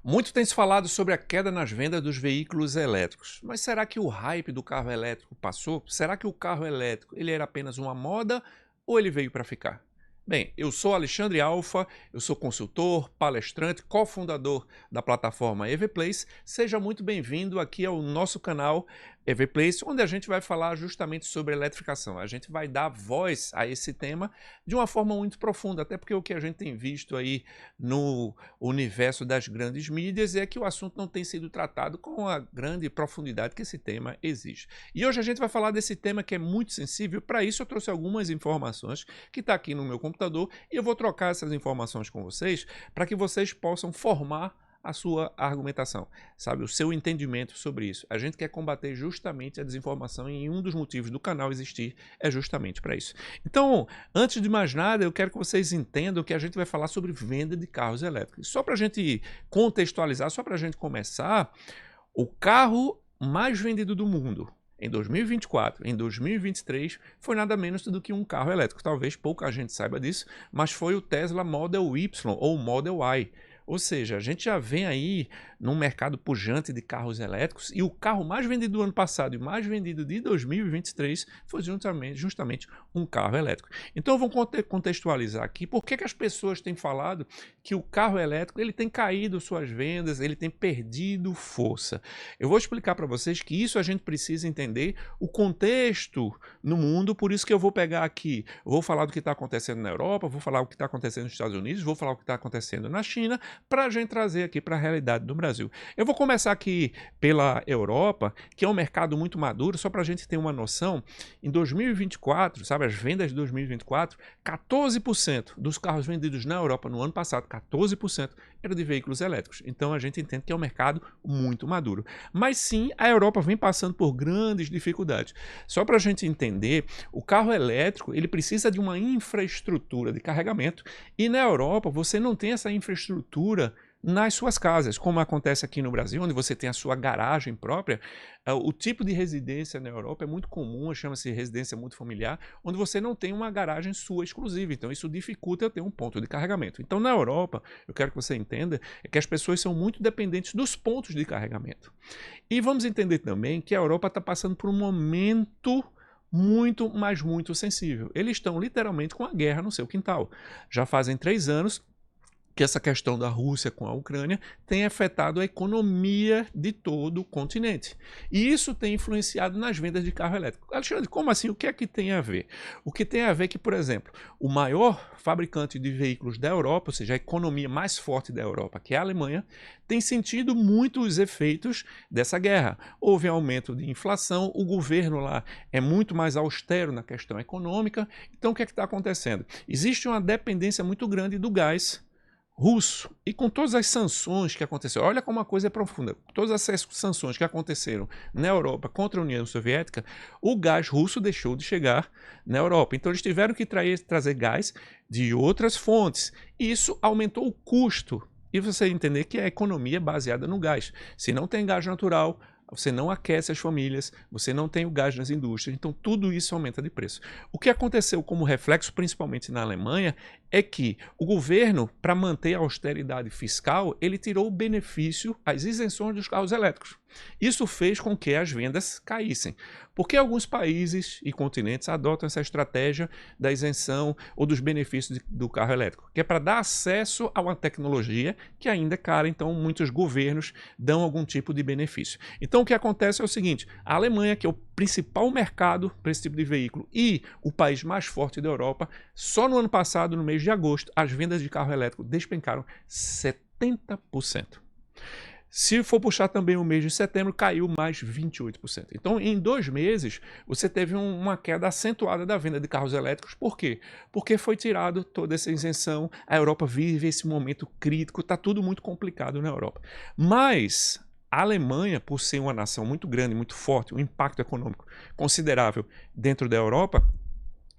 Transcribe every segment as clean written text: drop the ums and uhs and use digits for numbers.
Muito tem se falado sobre a queda nas vendas dos veículos elétricos. Mas será que o hype do carro elétrico passou? Será que o carro elétrico ele era apenas uma moda ou ele veio para ficar? Bem, eu sou Alexandre Alfa, eu sou consultor, palestrante, cofundador da plataforma EVPlace. Seja muito bem-vindo aqui ao nosso canal EVPlace, onde a gente vai falar justamente sobre eletrificação. A gente vai dar voz a esse tema de uma forma muito profunda, até porque o que a gente tem visto aí no universo das grandes mídias é que o assunto não tem sido tratado com a grande profundidade que esse tema exige. E hoje a gente vai falar desse tema que é muito sensível. Para isso eu trouxe algumas informações que está aqui no meu computador e eu vou trocar essas informações com vocês para que vocês possam formar a sua argumentação, sabe, o seu entendimento sobre isso. A gente quer combater justamente a desinformação e um dos motivos do canal existir é justamente para isso. Então, antes de mais nada, eu quero que vocês entendam que a gente vai falar sobre venda de carros elétricos. Só para a gente contextualizar, só para a gente começar, o carro mais vendido do mundo em 2024, em 2023, foi nada menos do que um carro elétrico. Talvez pouca gente saiba disso, mas foi o Tesla Model Y ou Model Y. Ou seja, a gente já vem aí num mercado pujante de carros elétricos e o carro mais vendido do ano passado e o mais vendido de 2023 foi justamente um carro elétrico. Então vamos contextualizar aqui por que as pessoas têm falado que o carro elétrico ele tem caído suas vendas, ele tem perdido força. Eu vou explicar para vocês que isso a gente precisa entender o contexto no mundo, por isso que eu vou pegar aqui, eu vou falar do que está acontecendo na Europa, vou falar o que está acontecendo nos Estados Unidos, vou falar o que está acontecendo na China, para a gente trazer aqui para a realidade do Brasil. Eu vou começar aqui pela Europa, que é um mercado muito maduro, só para a gente ter uma noção, em 2024, sabe, as vendas de 2024, 14% dos carros vendidos na Europa no ano passado, 14% eram de veículos elétricos. Então a gente entende que é um mercado muito maduro. Mas sim, a Europa vem passando por grandes dificuldades. Só para a gente entender, o carro elétrico ele precisa de uma infraestrutura de carregamento e na Europa você não tem essa infraestrutura nas suas casas, como acontece aqui no Brasil, onde você tem a sua garagem própria. O tipo de residência na Europa é muito comum, chama-se residência multifamiliar, onde você não tem uma garagem sua exclusiva, então isso dificulta eu ter um ponto de carregamento. Então na Europa, eu quero que você entenda, é que as pessoas são muito dependentes dos pontos de carregamento. E vamos entender também que a Europa está passando por um momento muito, mas muito sensível. Eles estão literalmente com a guerra no seu quintal. Já fazem 3 anos que essa questão da Rússia com a Ucrânia tem afetado a economia de todo o continente. E isso tem influenciado nas vendas de carro elétrico. Alexandre, como assim? O que é que tem a ver? O que tem a ver é que, por exemplo, o maior fabricante de veículos da Europa, ou seja, a economia mais forte da Europa, que é a Alemanha, tem sentido muito os efeitos dessa guerra. Houve aumento de inflação, o governo lá é muito mais austero na questão econômica. Então, o que é que está acontecendo? Existe uma dependência muito grande do gás russo, e com todas as sanções que aconteceram, olha como a coisa é profunda, todas as sanções que aconteceram na Europa contra a União Soviética, o gás russo deixou de chegar na Europa, então eles tiveram que trazer gás de outras fontes, e isso aumentou o custo, e você entender que a economia é baseada no gás, se não tem gás natural, você não aquece as famílias, você não tem o gás nas indústrias, então tudo isso aumenta de preço. O que aconteceu como reflexo, principalmente na Alemanha, é que o governo, para manter a austeridade fiscal, ele tirou o benefício, as isenções dos carros elétricos. Isso fez com que as vendas caíssem. Porque alguns países e continentes adotam essa estratégia da isenção ou dos benefícios do carro elétrico, que é para dar acesso a uma tecnologia que ainda é cara, então muitos governos dão algum tipo de benefício. Então o que acontece é o seguinte, a Alemanha, que é o principal mercado para esse tipo de veículo e o país mais forte da Europa, só no ano passado, no mês de agosto, as vendas de carro elétrico despencaram 70%. Se for puxar também o mês de setembro, caiu mais 28%. Então, em 2 meses, você teve uma queda acentuada da venda de carros elétricos. Por quê? Porque foi tirado toda essa isenção, a Europa vive esse momento crítico, está tudo muito complicado na Europa. Mas a Alemanha, por ser uma nação muito grande, muito forte, um impacto econômico considerável dentro da Europa,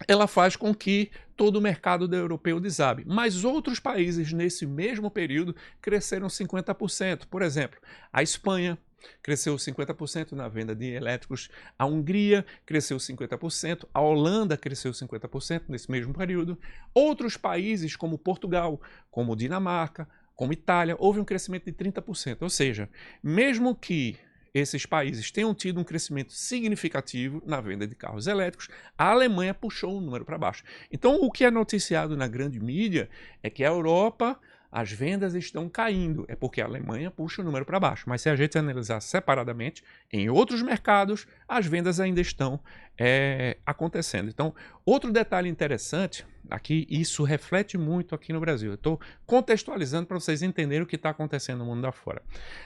ela faz com que todo o mercado europeu desabe. Mas outros países nesse mesmo período cresceram 50%. Por exemplo, a Espanha cresceu 50% na venda de elétricos, a Hungria cresceu 50%, a Holanda cresceu 50% nesse mesmo período. Outros países como Portugal, como Dinamarca, como Itália, houve um crescimento de 30%. Ou seja, mesmo que esses países tenham tido um crescimento significativo na venda de carros elétricos, a Alemanha puxou o número para baixo. Então, o que é noticiado na grande mídia é que a Europa, as vendas estão caindo, é porque a Alemanha puxa o número para baixo. Mas se a gente analisar separadamente, em outros mercados, as vendas ainda estão acontecendo. Então, outro detalhe interessante, aqui isso reflete muito aqui no Brasil. Eu estou contextualizando para vocês entenderem o que está acontecendo no mundo afora.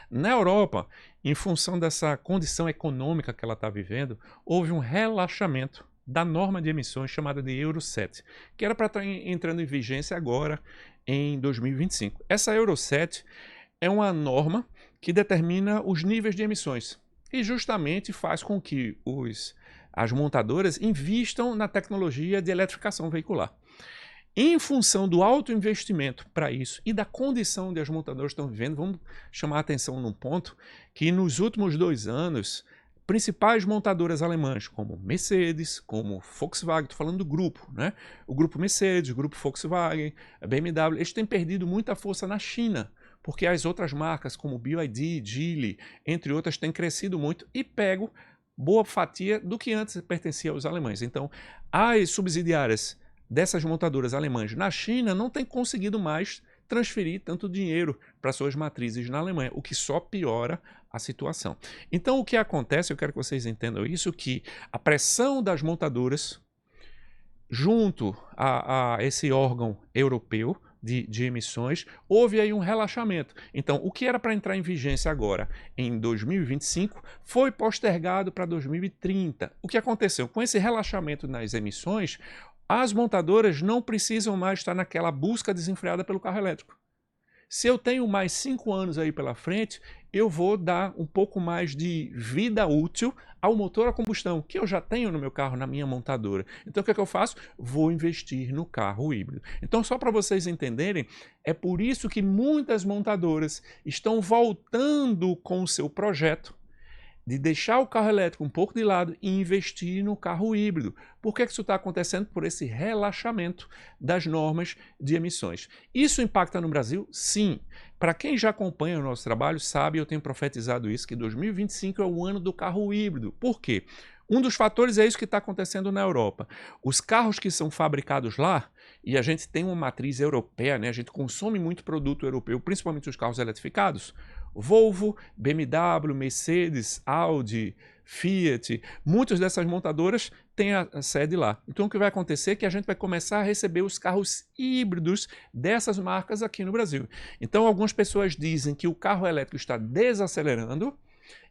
Na Europa, em função dessa condição econômica que ela está vivendo, houve um relaxamento da norma de emissões chamada de Euro 7, que era para estar entrando em vigência agora em 2025. Essa Euro 7 é uma norma que determina os níveis de emissões e justamente faz com que as montadoras invistam na tecnologia de eletrificação veicular. Em função do alto investimento para isso e da condição onde as montadoras estão vivendo, vamos chamar a atenção num ponto que nos últimos 2 anos, principais montadoras alemãs, como Mercedes, como Volkswagen, estou falando do grupo, né? O grupo Mercedes, o grupo Volkswagen, a BMW, eles têm perdido muita força na China, porque as outras marcas, como BYD, Geely, entre outras, têm crescido muito e pego boa fatia do que antes pertencia aos alemães. Então, as subsidiárias dessas montadoras alemãs na China não têm conseguido mais transferir tanto dinheiro para suas matrizes na Alemanha, o que só piora a situação. Então, o que acontece, eu quero que vocês entendam isso, que a pressão das montadoras junto a esse órgão europeu de emissões, houve aí um relaxamento. Então, o que era para entrar em vigência agora, em 2025, foi postergado para 2030. O que aconteceu? Com esse relaxamento nas emissões, as montadoras não precisam mais estar naquela busca desenfreada pelo carro elétrico. Se eu tenho mais 5 anos aí pela frente, eu vou dar um pouco mais de vida útil ao motor a combustão, que eu já tenho no meu carro, na minha montadora. Então o que é que eu faço? Vou investir no carro híbrido. Então, só para vocês entenderem, é por isso que muitas montadoras estão voltando com o seu projeto de deixar o carro elétrico um pouco de lado e investir no carro híbrido. Por que isso está acontecendo? Por esse relaxamento das normas de emissões. Isso impacta no Brasil? Sim. Para quem já acompanha o nosso trabalho, sabe, eu tenho profetizado isso, que 2025 é o ano do carro híbrido. Por quê? Um dos fatores é isso que está acontecendo na Europa. Os carros que são fabricados lá, e a gente tem uma matriz europeia, né? A gente consome muito produto europeu, principalmente os carros eletrificados, Volvo, BMW, Mercedes, Audi, Fiat, muitas dessas montadoras têm a sede lá. Então o que vai acontecer é que a gente vai começar a receber os carros híbridos dessas marcas aqui no Brasil. Então algumas pessoas dizem que o carro elétrico está desacelerando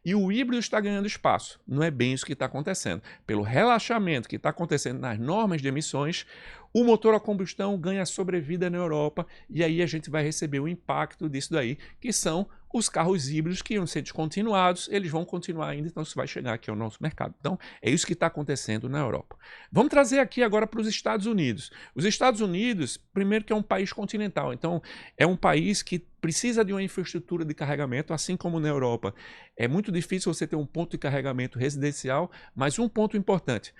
e o híbrido está ganhando espaço. Não é bem isso que está acontecendo. Pelo relaxamento que está acontecendo nas normas de emissões, o motor a combustão ganha sobrevida na Europa e aí a gente vai receber o impacto disso daí, que são os carros híbridos que iam ser descontinuados, eles vão continuar ainda, então isso vai chegar aqui ao nosso mercado. Então, é isso que está acontecendo na Europa. Vamos trazer aqui agora para os Estados Unidos. Os Estados Unidos, primeiro que é um país continental, então é um país que precisa de uma infraestrutura de carregamento, assim como na Europa. É muito difícil você ter um ponto de carregamento residencial, mas um ponto importante.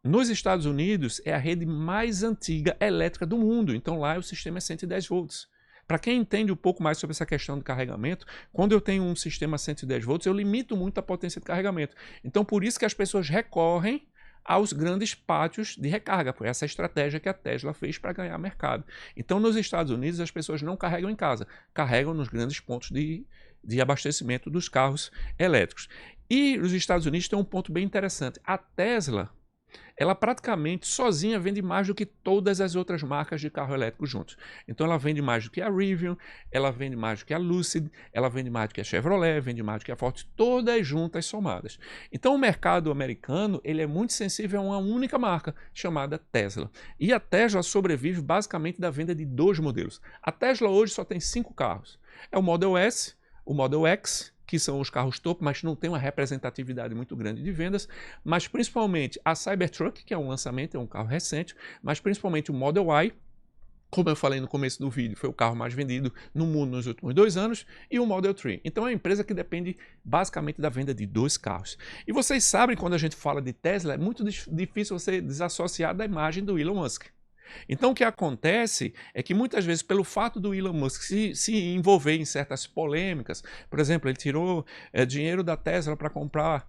Nos Estados Unidos é a rede mais antiga elétrica do mundo, então lá o sistema é 110 volts. Para quem entende um pouco mais sobre essa questão de carregamento, quando eu tenho um sistema 110 volts, eu limito muito a potência de carregamento. Então por isso que as pessoas recorrem aos grandes pátios de recarga, por essa estratégia que a Tesla fez para ganhar mercado. Então nos Estados Unidos as pessoas não carregam em casa, carregam nos grandes pontos de abastecimento dos carros elétricos. E os Estados Unidos tem um ponto bem interessante. A Tesla, ela praticamente sozinha vende mais do que todas as outras marcas de carro elétrico juntos. Então ela vende mais do que a Rivian, ela vende mais do que a Lucid, ela vende mais do que a Chevrolet, vende mais do que a Ford, todas juntas somadas. Então o mercado americano ele é muito sensível a uma única marca, chamada Tesla. E a Tesla sobrevive basicamente da venda de 2 modelos. A Tesla hoje só tem 5 carros. É o Model S, o Model X, que são os carros topo, mas não tem uma representatividade muito grande de vendas, mas principalmente a Cybertruck, que é um lançamento, é um carro recente, mas principalmente o Model Y, como eu falei no começo do vídeo, foi o carro mais vendido no mundo nos últimos 2 anos, e o Model 3. Então é uma empresa que depende basicamente da venda de 2 carros. E vocês sabem, quando a gente fala de Tesla, é muito difícil você desassociar da imagem do Elon Musk. Então o que acontece é que muitas vezes, pelo fato do Elon Musk se envolver em certas polêmicas, por exemplo, ele tirou dinheiro da Tesla para comprar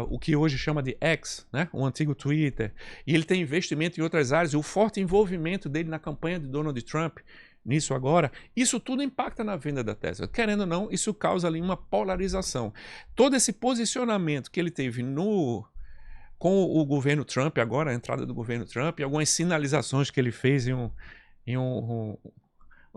o que hoje chama de X, né? O antigo Twitter, e ele tem investimento em outras áreas, e o forte envolvimento dele na campanha de Donald Trump, nisso agora, isso tudo impacta na venda da Tesla. Querendo ou não, isso causa ali uma polarização. Todo esse posicionamento que ele teve com o governo Trump agora, a entrada do governo Trump, e algumas sinalizações que ele fez no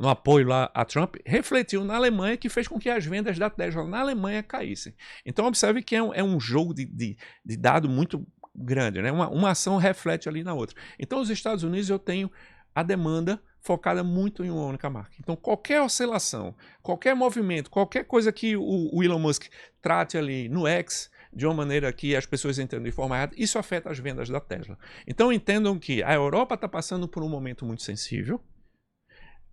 apoio lá a Trump, refletiu na Alemanha, que fez com que as vendas da Tesla na Alemanha caíssem. Então observe que é um jogo de dado muito grande, né? Uma ação reflete ali na outra. Então os Estados Unidos eu tenho a demanda focada muito em uma única marca. Então qualquer oscilação, qualquer movimento, qualquer coisa que o Elon Musk trate ali no X, de uma maneira que as pessoas entendam de forma errada, isso afeta as vendas da Tesla. Então entendam que a Europa está passando por um momento muito sensível.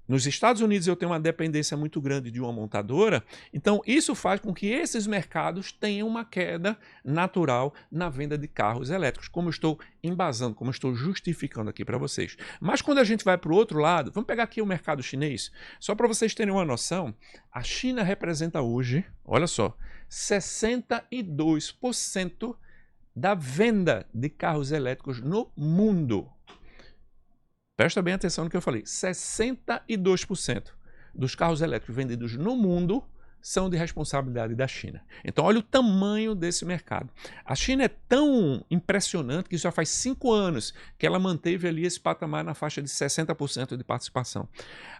Nos Estados Unidos eu tenho uma dependência muito grande de uma montadora, então isso faz com que esses mercados tenham uma queda natural na venda de carros elétricos, como eu estou embasando, como eu estou justificando aqui para vocês. Mas quando a gente vai para o outro lado, vamos pegar aqui o mercado chinês, só para vocês terem uma noção, a China representa hoje, olha só, 62% da venda de carros elétricos no mundo. Presta bem atenção no que eu falei, 62% dos carros elétricos vendidos no mundo são de responsabilidade da China. Então olha o tamanho desse mercado. A China é tão impressionante que já faz 5 anos que ela manteve ali esse patamar na faixa de 60% de participação.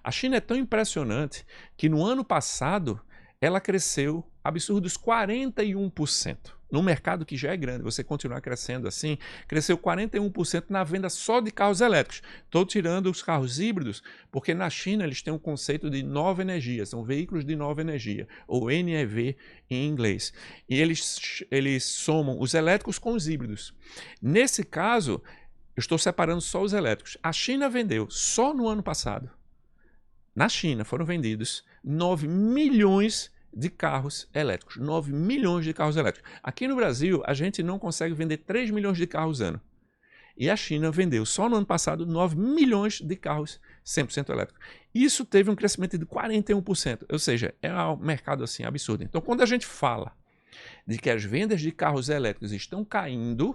A China é tão impressionante que no ano passado ela cresceu absurdos 41%. No mercado que já é grande, você continuar crescendo assim, cresceu 41% na venda só de carros elétricos. Estou tirando os carros híbridos, porque na China eles têm um conceito de nova energia, são veículos de nova energia, ou NEV em inglês. E eles somam os elétricos com os híbridos. Nesse caso, eu estou separando só os elétricos. A China vendeu, só no ano passado, na China foram vendidos 9 milhões de carros elétricos. 9 milhões de carros elétricos. Aqui no Brasil, a gente não consegue vender 3 milhões de carros ano. E a China vendeu só no ano passado 9 milhões de carros 100% elétricos. Isso teve um crescimento de 41%. Ou seja, é um mercado assim absurdo. Então, quando a gente fala de que as vendas de carros elétricos estão caindo,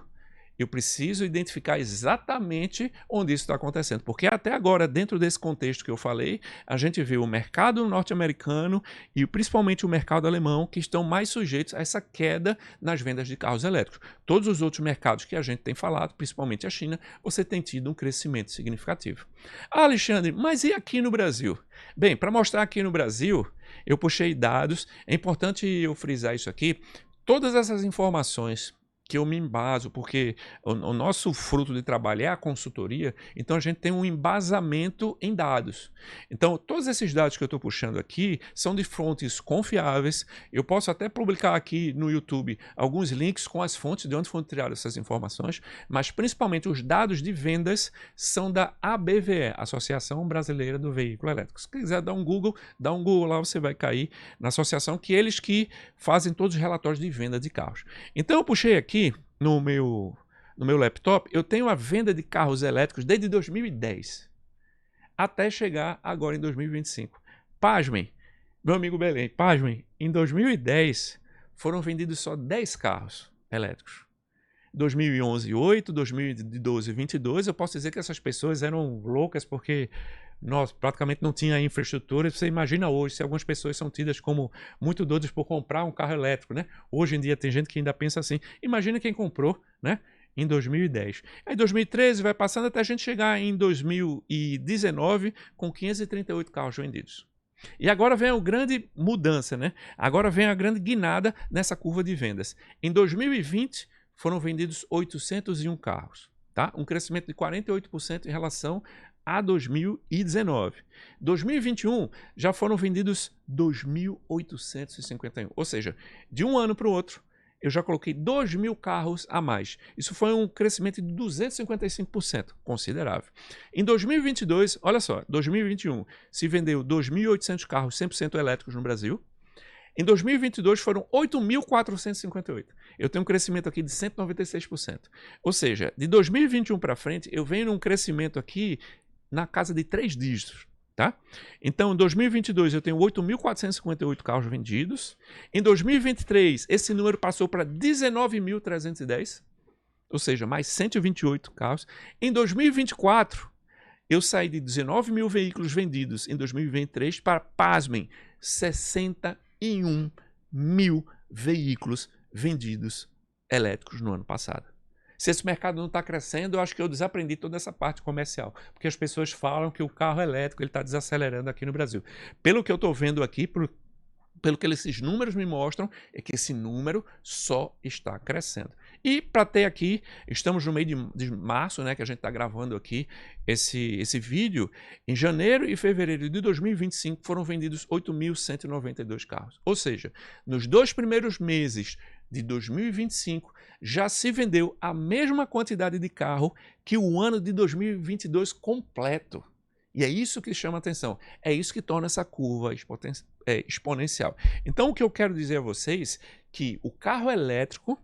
eu preciso identificar exatamente onde isso está acontecendo. Porque até agora, dentro desse contexto que eu falei, a gente vê o mercado norte-americano e principalmente o mercado alemão que estão mais sujeitos a essa queda nas vendas de carros elétricos. Todos os outros mercados que a gente tem falado, principalmente a China, você tem tido um crescimento significativo. Ah, Alexandre, mas e aqui no Brasil? Bem, para mostrar aqui no Brasil, eu puxei dados, é importante eu frisar isso aqui, todas essas informações que eu me embaso, porque o nosso fruto de trabalho é a consultoria, então a gente tem um embasamento em dados. Então, todos esses dados que eu estou puxando aqui são de fontes confiáveis. Eu posso até publicar aqui no YouTube alguns links com as fontes de onde foram tiradas essas informações, mas principalmente os dados de vendas são da ABVE, Associação Brasileira do Veículo Elétrico. Se quiser dar um Google lá, você vai cair na associação, que eles que fazem todos os relatórios de venda de carros. Então, eu puxei aqui no meu laptop, eu tenho a venda de carros elétricos desde 2010 até chegar agora em 2025. Pasmem, meu amigo Belém, pasmem, em 2010 foram vendidos só 10 carros elétricos. 2011, 8, 2012, 22, eu posso dizer que essas pessoas eram loucas porque nós praticamente não tinha infraestrutura. Você imagina hoje, se algumas pessoas são tidas como muito doidas por comprar um carro elétrico, né? Hoje em dia tem gente que ainda pensa assim. Imagina quem comprou, né? Em 2010. Aí 2013 vai passando até a gente chegar em 2019 com 538 carros vendidos. E agora vem a grande mudança, né? Agora vem a grande guinada nessa curva de vendas. Em 2020 foram vendidos 801 carros, tá? Um crescimento de 48% em relação a 2019. 2021 já foram vendidos 2.851. Ou seja, de um ano para o outro, eu já coloquei 2.000 carros a mais. Isso foi um crescimento de 255%, considerável. Em 2022, olha só, 2021, se vendeu 2.800 carros 100% elétricos no Brasil. Em 2022 foram 8.458. Eu tenho um crescimento aqui de 196%. Ou seja, de 2021 para frente, eu venho num crescimento aqui na casa de 3 dígitos. Tá? Então, em 2022, eu tenho 8.458 carros vendidos. Em 2023, esse número passou para 19.310, ou seja, mais 128 carros. Em 2024, eu saí de 19 mil veículos vendidos em 2023 para, pasmem, 61 mil veículos vendidos elétricos no ano passado. Se esse mercado não está crescendo, eu acho que eu desaprendi toda essa parte comercial, porque as pessoas falam que o carro elétrico está desacelerando aqui no Brasil. Pelo que eu estou vendo aqui, pelo que esses números me mostram, é que esse número só está crescendo. E para ter aqui, estamos no meio de março, né, que a gente está gravando aqui esse vídeo, em janeiro e fevereiro de 2025 foram vendidos 8.192 carros. Ou seja, nos 2 primeiros meses de 2025, já se vendeu a mesma quantidade de carro que o ano de 2022 completo. E é isso que chama atenção, é isso que torna essa curva exponencial. Então, o que eu quero dizer a vocês é que o carro elétrico,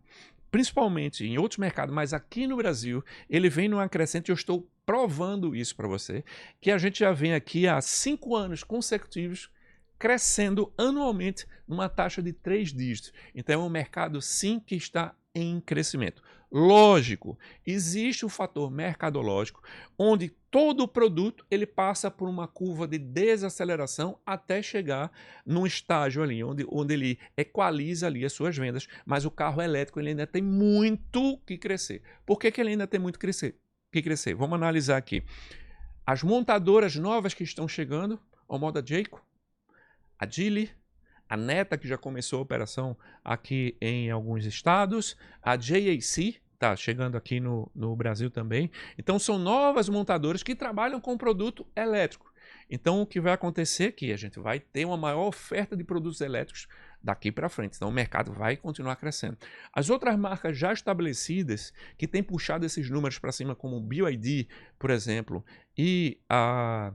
principalmente em outros mercados, mas aqui no Brasil, ele vem numa crescente, eu estou provando isso para você, que a gente já vem aqui há 5 anos consecutivos crescendo anualmente numa taxa de 3 dígitos. Então é um mercado sim que está em crescimento. Lógico, existe um fator mercadológico onde todo o produto ele passa por uma curva de desaceleração até chegar num estágio ali onde ele equaliza ali as suas vendas, mas o carro elétrico ele ainda tem muito que crescer. Por que ele ainda tem muito que crescer? Vamos analisar aqui. As montadoras novas que estão chegando, a Moda Jayco, a Geely, a Neta, que já começou a operação aqui em alguns estados, a JAC, está chegando aqui no Brasil também. Então, são novas montadoras que trabalham com produto elétrico. Então, o que vai acontecer é que a gente vai ter uma maior oferta de produtos elétricos daqui para frente. Então, o mercado vai continuar crescendo. As outras marcas já estabelecidas, que têm puxado esses números para cima, como o BYD, por exemplo, e a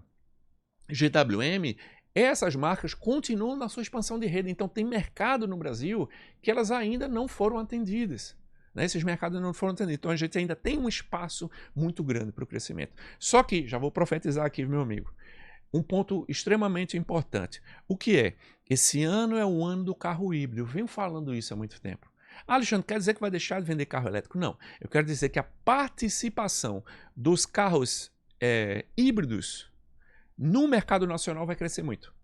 GWM, essas marcas continuam na sua expansão de rede. Então, tem mercado no Brasil que elas ainda não foram atendidas. Né? Esses mercados não foram atendidos. Então, a gente ainda tem um espaço muito grande para o crescimento. Só que, já vou profetizar aqui, meu amigo, um ponto extremamente importante. O que é? Esse ano é o ano do carro híbrido. Eu venho falando isso há muito tempo. Alexandre, quer dizer que vai deixar de vender carro elétrico? Não. Eu quero dizer que a participação dos carros híbridos no mercado nacional vai crescer muito.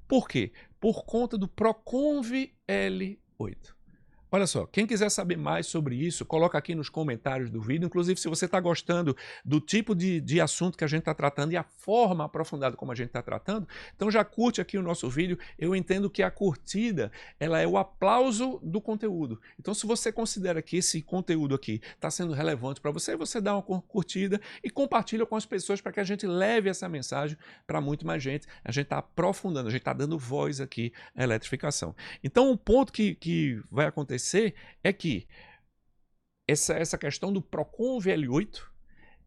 Por quê? Por conta do Proconv L8. Olha só, quem quiser saber mais sobre isso, coloca aqui nos comentários do vídeo. Inclusive, se você está gostando do tipo de assunto que a gente está tratando e a forma aprofundada como a gente está tratando, então já curte aqui o nosso vídeo. Eu entendo que a curtida, ela é o aplauso do conteúdo. Então, se você considera que esse conteúdo aqui está sendo relevante para você, você dá uma curtida e compartilha com as pessoas para que a gente leve essa mensagem para muito mais gente. A gente está aprofundando, a gente está dando voz aqui à eletrificação. Então, o ponto que vai acontecer é que essa questão do Proconv L8,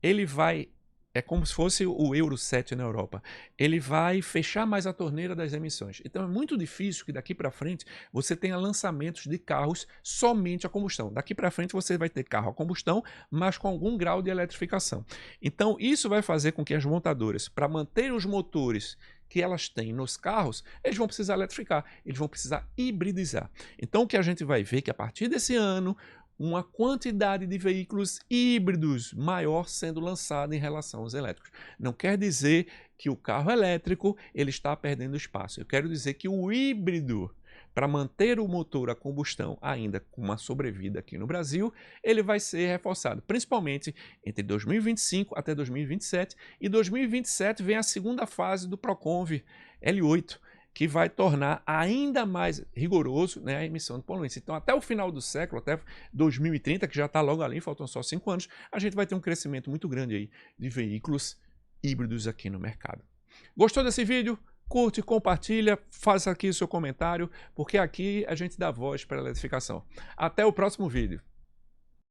ele vai, é como se fosse o Euro 7 na Europa, ele vai fechar mais a torneira das emissões. Então é muito difícil que daqui para frente você tenha lançamentos de carros somente a combustão. Daqui para frente você vai ter carro a combustão, mas com algum grau de eletrificação. Então isso vai fazer com que as montadoras, para manter os motores que elas têm nos carros, eles vão precisar eletrificar, eles vão precisar hibridizar. Então o que a gente vai ver é que a partir desse ano, uma quantidade de veículos híbridos maior sendo lançada em relação aos elétricos. Não quer dizer que o carro elétrico ele está perdendo espaço. Eu quero dizer que o híbrido, para manter o motor a combustão ainda com uma sobrevida aqui no Brasil, ele vai ser reforçado, principalmente entre 2025 até 2027, e 2027 vem a segunda fase do Proconv L8, que vai tornar ainda mais rigoroso, né, a emissão de poluentes. Então, até o final do século, até 2030, que já está logo ali, faltam só 5 anos, a gente vai ter um crescimento muito grande aí de veículos híbridos aqui no mercado. Gostou desse vídeo? Curte, compartilha, faça aqui o seu comentário, porque aqui a gente dá voz para a eletrificação. Até o próximo vídeo.